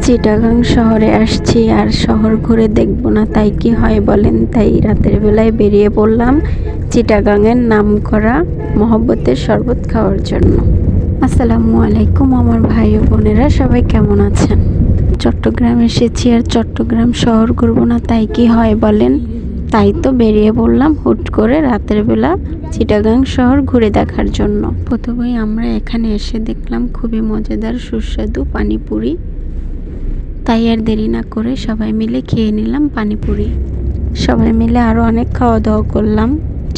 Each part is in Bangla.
চিটাগাং শহরে আসছি আর শহর ঘুরে দেখব না তাই কি হয় বলেন। তাই রাতের বেলায় বেরিয়ে পড়লাম চিটাগাংয়ের নামকরা মহব্বতের শরবত খাওয়ার জন্য। আসসালামু আলাইকুম আমার ভাই ও বোনেরা, সবাই কেমন আছেন? চট্টগ্রাম এসেছি আর চট্টগ্রাম শহর ঘুরবো না তাই কি হয় বলেন। তাই তো বেরিয়ে পড়লাম হুট করে রাতের বেলা চিটাগাং শহর ঘুরে দেখার জন্য। প্রথমেই আমরা এখানে এসে দেখলাম খুবই মজাদার সুস্বাদু পানিপুরি। তাই আর দেরি না করে সবাই মিলে খেয়ে নিলাম পানিপুরি। সবাই মিলে আরও অনেক খাওয়া দাওয়া করলাম।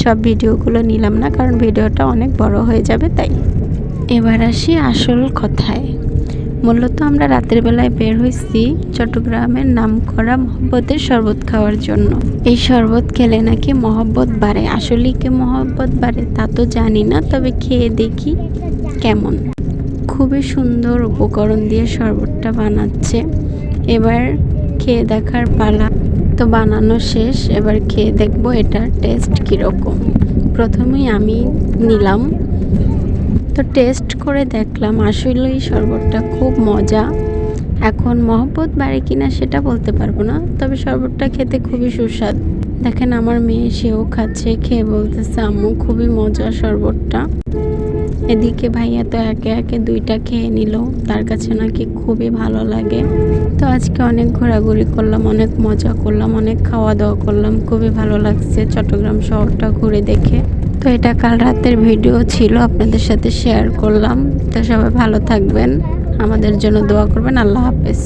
সব ভিডিওগুলো নিলাম না, কারণ ভিডিওটা অনেক বড় হয়ে যাবে তাই। এবার আসি আসল কথায়। মূলত আমরা রাতের বেলায় বের হয়েছি চট্টগ্রামের নামকরা মহব্বতের শরবত খাওয়ার জন্য। এই শরবত খেলে নাকি মহব্বত বাড়ে। আসলেই কি মহব্বত বাড়ে তা তো জানি না, তবে খেয়ে দেখি কেমন। খুবই সুন্দর উপকরণ দিয়ে শরবতটা বানাচ্ছে। এবার খেয়ে দেখার পালা। তো বানানো শেষ, এবার খেয়ে দেখবো এটার টেস্ট কীরকম। প্রথমেই আমি নিলাম, তো টেস্ট করে দেখলাম আসলেই শরবতটা খুব মজা। এখন মহব্বত বাড়ে কিনা সেটা বলতে পারবো না, তবে শরবতটা খেতে খুবই সুস্বাদু। দেখেন আমার মেয়ে, সেও খাচ্ছে, খেয়ে বলতেছে আম্মু খুবই মজা শরবতটা। এদিকে ভাইয়া তো একে একে দুইটা খেয়ে নিল, তার কাছে নাকি খুবই ভালো লাগে। তো আজকে অনেক ঘোরাঘুরি করলাম, অনেক মজা করলাম, অনেক খাওয়া দাওয়া করলাম, খুবই ভালো লাগছে চট্টগ্রাম শহরটা ঘুরে দেখে। তো এটা কাল রাতের ভিডিও ছিল, আপনাদের সাথে শেয়ার করলাম। তো সবাই ভালো থাকবেন, আমাদের জন্য দোয়া করবেন। আল্লাহ হাফেজ।